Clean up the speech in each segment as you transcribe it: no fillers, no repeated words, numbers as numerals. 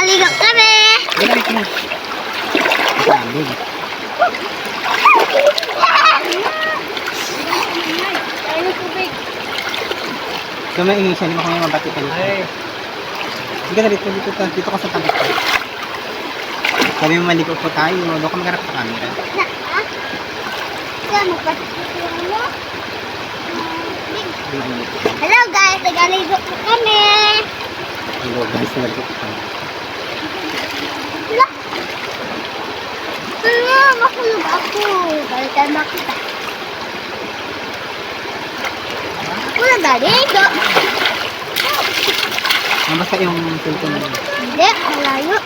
Naligo kami. Balik mo. Sabi. Kumaingay siya, hindi mo kami mabatikan. Sige na dito ka sa tabi ko. Sabi mo maligo po tayo, doon ka magharap sa camera. Hello guys, nagaligo po kami. Hello guys, naligo po kami. Hello, makulog ako. Balikan makita. Wala naligo. Basta yung cellphone mo. Hindi, malayo.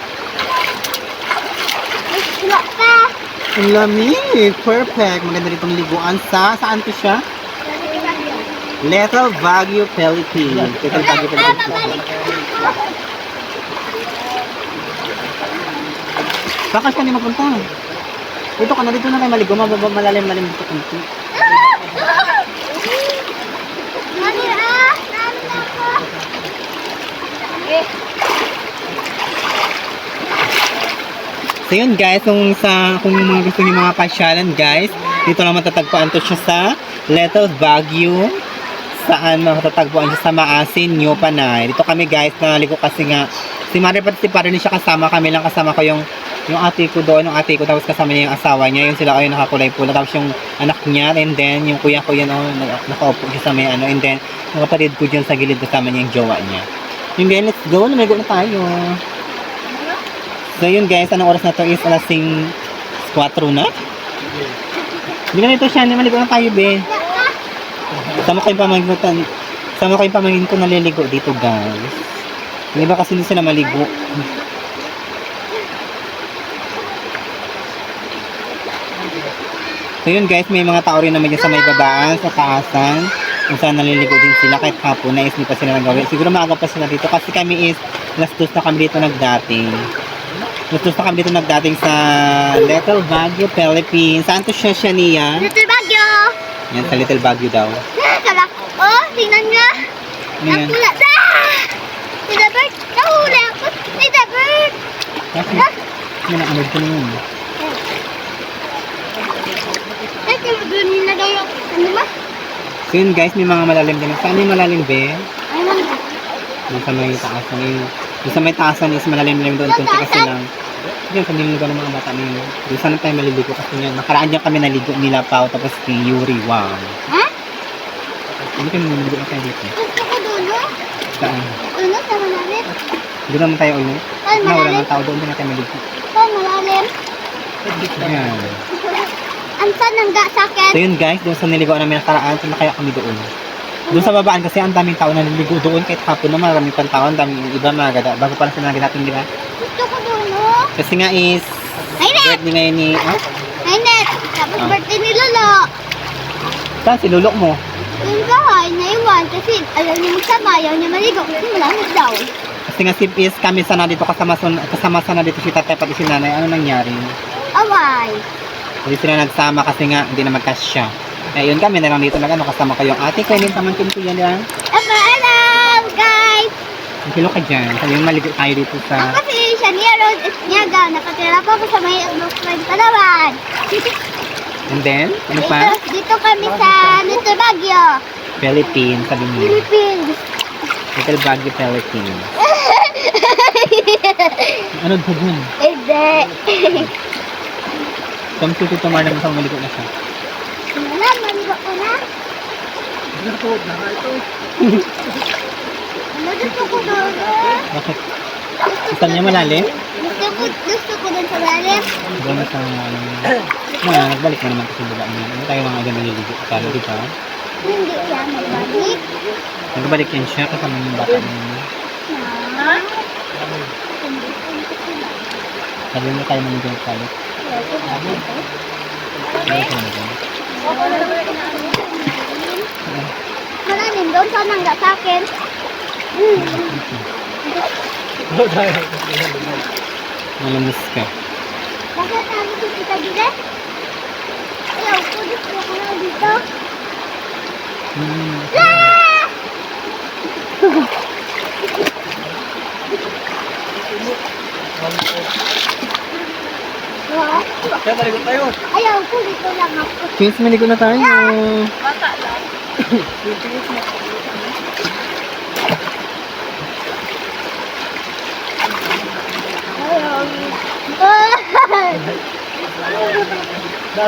Ay, wala pa. Ang lamig! Perfect! Maganda ditong liguan saan to siya? Little Baguio, Philippines. Little Baguio, Philippines. Saan ka siya ni magpunta? Dito ka na, dito na tayo maligo. Malalim dito kunti. So yun guys, kung mga gusto niyo mga pasyalan guys, dito lang matatagpuan to siya sa Little Baguio. Saan matatagpuan siya sa Maasin, New Panay. Dito kami guys, naligo kasi nga si Mari pati si Pare siya kasama kami lang, kasama ko yung ate ko doon, yung ate ko, tapos kasama niya yung asawa niya, yung sila ay nakakulay pula, tapos yung anak niya, and then yung kuya ko yun, nakaupo siya sa may ano, and then yung kapatid ko dyan sa gilid kasama niya yung jowa niya. And then let's go, lumigo na tayo. So yun guys, anong oras na to is alasing 4 na? Hindi na ito siya, maligo na tayo be. Sama ko yung pamangkin ko naliligo dito guys. Hindi ba kasi hindi sila maligo? So yun guys, may mga tao rin naman dyan sa may babaan, sa taasan, kung saan naliligo din sila kahit hapon na is hindi pa sila nagawin. Siguro maaga pa sila dito kasi kami is last 2 na kami dito nagdating. Last 2 na kami dito nagdating sa Little Baguio, Philippines. Saan to siya niya? Little Baguio. Yan, sa Little Baguio daw. Kalak. Oh, tingnan nga. Ano yan? Nakula. Little Bird. Nahuli ako. Little Bird. Kasi, yan ang anod ko na yun. Ay, doon nilagay yung ano ba? So yun guys, may mga malalim din. Saan yung malalim be? Ay, man. Yung sa may taasan. Yung sa may taasan is malalim-lim doon. Kunti kasi lang. Diyan, sa niligo ng mga bata na yun. Doon sana tayo maliligo kasi yan. Nakaraan dyan kami naligo nila Pao tapos kay Yuri. Wow. Ha? Hindi kami naligo na tayo dito. Gusto ko doon, no? Saan? Doon, sa malalim. Doon naman tayo ulit. Ay, Na, wala malalim. nang tao doon. Doon na tayo maligo. Ay, malalim. Ayan. Ang panangga sa akin. So yun guys, doon sa niligoan namin nakaraan, na kaya kami doon. Doon sa babaan kasi ang daming tao na naliligo doon kahit hapon na maraming pang tao, ang daming iba mga gada. Bago pa lang sila natin, di ba? Gusto ko doon, no? Kasi nga is Ay, Net! birthday ngayon ni... Ah? Ay, Net! Tapos birthday ni Lolo. Saan si lulok mo? Yung bahay, naiwan kasi ayaw niya magsama, ayaw niya maligo kasi malamig daw. Kasi nga si is kami sana dito kasama sana dito si tatay pati si nanay. Ano nangyari? Away. Hindi sila nagsama kasi nga hindi na magkasya. Eh yun kami na lang dito kasama ko yung ate ko, yung pamangkin ko yan yan. Hello, guys! Ang kilo ka dyan. So yung maligo tayo dito sa... Ako si Shania Rose Esniaga. Nakatira po ako sa may Agnoscribe Palawan. And then, ano pa? Dito kami sa Little Baguio. Philippines, sabi niyo. Philippines. Little Baguio, Philippines. Ano ba dun? Hindi. Come to Tito Mar naman sa maligo na siya. Wala, maligo ko na. Ano gusto ko doon? Bakit? Gusto niya malalim? Gusto ko doon sa lalim. Doon sa nagbalik na naman kasi baba niya. Ano tayo mga agad naliligo? Kala, di ba? Hindi siya magbalik. Nagbalik yan siya kasama yung bata niya. Na? Sabi mo tayo maligo tayo. Malalim doon sa nangga sa akin. Malamis ka. Bakit kami kita dito? Ayaw ko, gusto ko na dito. Wow. Kaya maligot tayo. Ayaw ko, dito lang ako. Since maligo na tayo. Bata lang. Ayaw.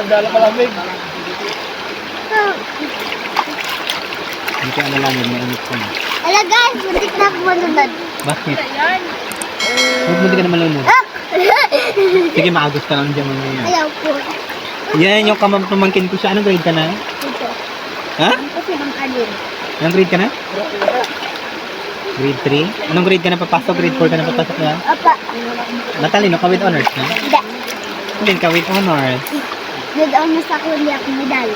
Dala malamig. Hindi ka alalamig, mainit ko na. Ala guys, buntik na ako manunod. Bakit? Ayan. Huwag mo di ka naman lunod. Sige, maagos ka lang dyan mamaya. Ayaw ko. Yan, yung pamangkin ko siya. Anong grade ka na? Dito. Ha? Kasi bang alin. Anong grade ka na? Grade 3? Anong grade ka na papasok? Grade 4 ka na papasok na? Apa. Matalino ka with honors na? Hindi. Hindi ka with honors. Good on na sa kundi ako medal.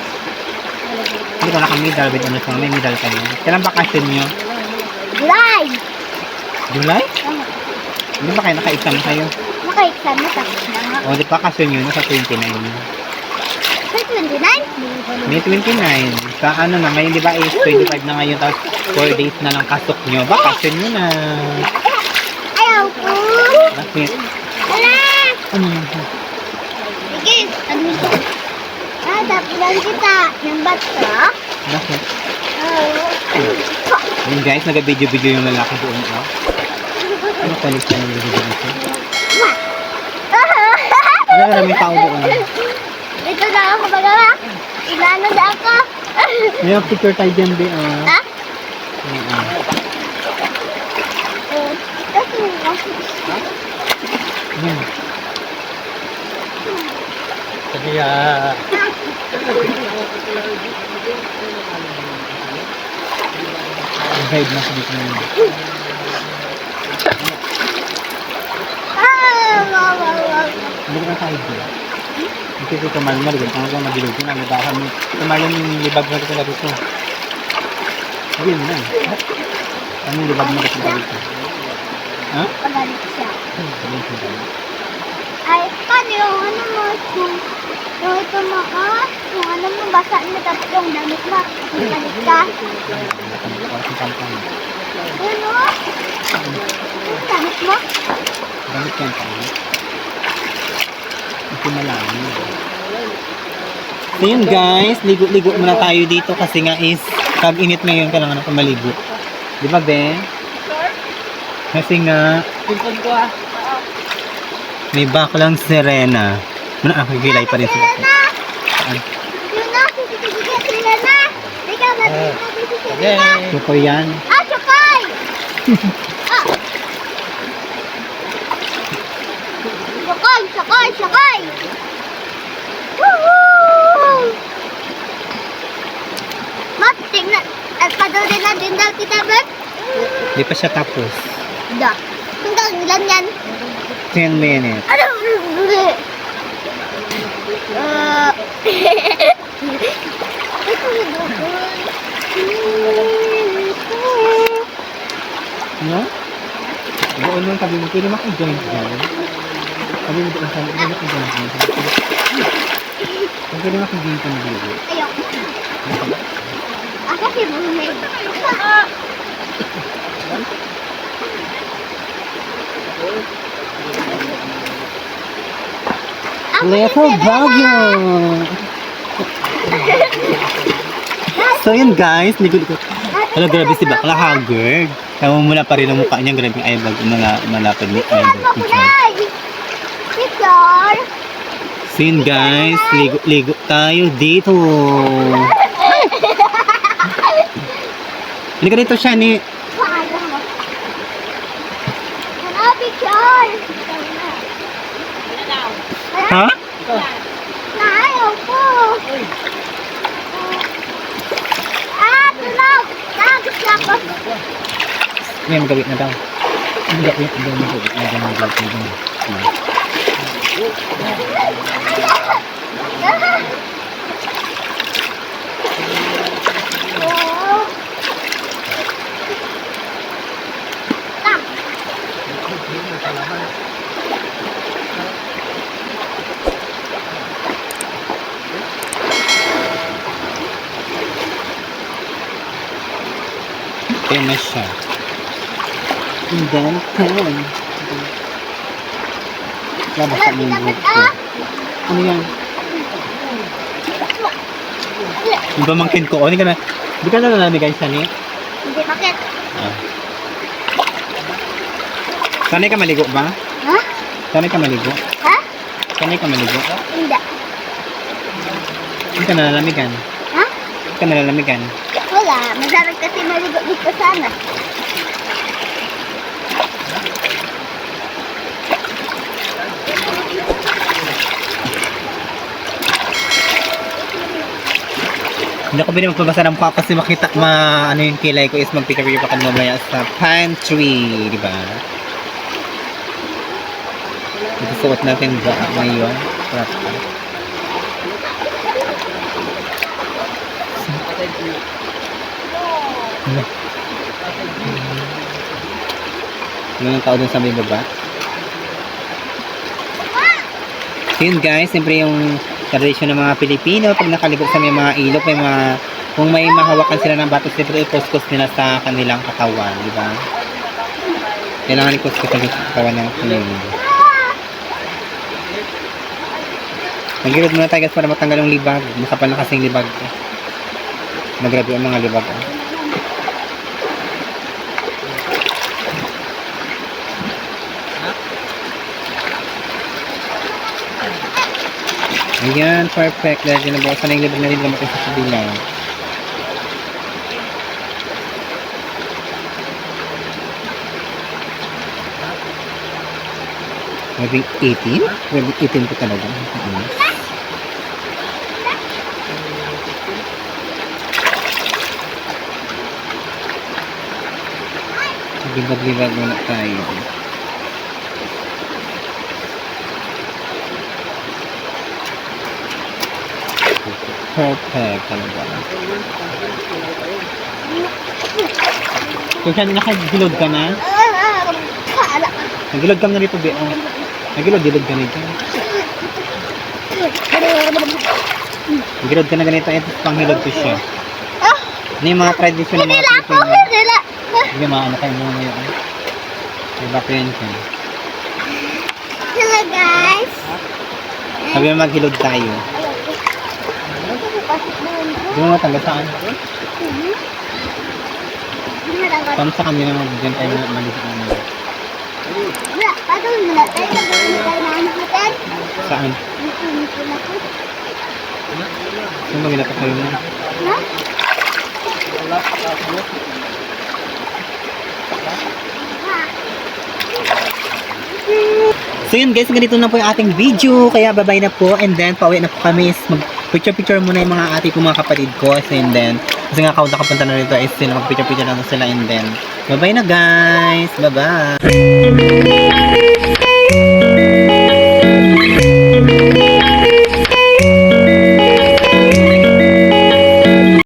Hindi ko naka-medal with honors na. May medal ka na. Kailan bakasyon nyo? July! July? Hindi ba kayo naka-exam kayo? Maka-exam na tapos na nga. O, di bakasyon nyo nasa 29. Sa 29? May 29. Sa ano na, ngayon di ba is 25 na ngayon, tapos 4 days na lang kasok nyo. Bakasyon nyo na. Ayaw ko! Bakit? Ala! Ano? Sige, admission. Dapulan kita ng bata. Bakit? Oo. Yun guys, nag-video-video yung lalaki doon. Oh. Ano kulit ka ng video dito? Ano na may tao doon? Ito na ako magawa. Inano na ako. May picture tayo dyan, be. Ha? Kasi Yan. Sige Guide na sa dito ngayon. wow. Hindi ka tayo dyan. Hindi ko tumalmar. Ganyan ko magilog yun. Ano baka mo. Tumalon yung libag na ito dito. Yun na. Ano yung libag na ito dito? Ha? Pagalit siya. Sabihin ko dyan. Ay, paano yung ano mo? Yung ito mo ka? Yung ano mo, basa na tapos yung damit mo. Pagalit ka. Ano? Yung damit mo? Gamit yan tayo. Ito na lang. So yun guys, ligo-ligo muna tayo dito kasi nga is tag-init ngayon, kailangan ako maligo. Di ba, Ben? Kasi nga, Pimpon ko ah. may baklang sirena. Muna ako gilay pa rin sila. Selena! Yun na, sisisigigan Selena! Ikaw ba si Selena? Ito yan. Ah, Chokoy! Ah! Chokoy! Woohoo! Mat, tingnan. At padorin na din daw kita, Bert? Di pa siya tapos. Da. Hanggang ilan yan? 10 minutes. Ano? Ito na doon. No? Doon lang sabi mo, pwede maki-join dyan. Sabi mo doon sabi, pwede maki-join dyan. Pwede maki-join ka mag-ligo. Ayoko. Kasi bumig. Little Baguio! So yun guys, ligo-ligo. Ano, grabe si Bakla Haggard. Tama mo na pa rin ang mukha niya, grabe ay bag mga malapad ni Idol. Picture. So yun guys, ligo-ligo tayo dito. Hindi ka dito siya ni... Ano, picture? Ha? Ayaw ko. Tulog. Tapos na ako. Ngayon, magawit na daw. Hindi, magawit na daw. Kaya na siya. And then, Labas Wala, sa yung dapat buhok ko. Ano yan? Yung pamangkin ko. O, hindi ka na. Hindi ka na nalamigay siya ni. Hindi, bakit? Ah. Sanay ka maligo ba? Ha? Sanay ka maligo? Ha? Sanay ka maligo? Hindi. Hindi ka nalalamigan. Ha? Hindi ka nalalamigan. Wala, masarap kasi maligo dito sana. Hindi ako pwede magpabasa ng mukha kasi makita ano yung kilay ko is magpicture pa kami mamaya sa pantry, di ba? Isusuot natin ba ngayon? Sarap ka. Ano yung tao dun sa may baba? So yun guys, siyempre yung tradisyon ng mga Pilipino, pag nakalibot sa may mga ilog, may mga, kung may mahawakan sila ng bato, siyempre ikuskus nila sa kanilang katawan, di ba? Kailangan ikuskus sa katawan ng Pilipino. Magilod muna tayo guys para matanggal yung libag. Makapal na kasing libag ko. Magrabe ang mga libag ko. Ayan, perfect. Dahil nabawasan na yung libag na rin naman sa kabila. Maybe 18? Maybe 18 po talaga. Libag-libag muna tayo. Perfect talaga. Kung saan nakagilod ka na? Kala. Nagilod ka na rito, Be. Oh. Nagilod ka na dito. Nagilod ka na ganito. Ito panghilod ko siya. Ah, Ano yung mga tradisyon ng mga nila ako, Pilipino? nila. Sige, maano kayo muna ngayon. Diba ko yan siya? Hello guys. Sabi mo maghilod tayo. Hindi mo matanggal saan? Saan sa kami na magiging tayo na maliit naman? Wala, patong muna tayo. Nagawin tayo na anak natin. Saan? Nagpunito na ko. Saan ba ginata kayo na? Ha? So yun guys, ganito na po yung ating video. Kaya babay na po and then pauwi na po kami. Mag-picture-picture muna yung mga ate ko, mga kapatid ko. And then, kasi nga nakapunta na rito is sila mag-picture-picture na sila and then, babay na guys! Bye-bye!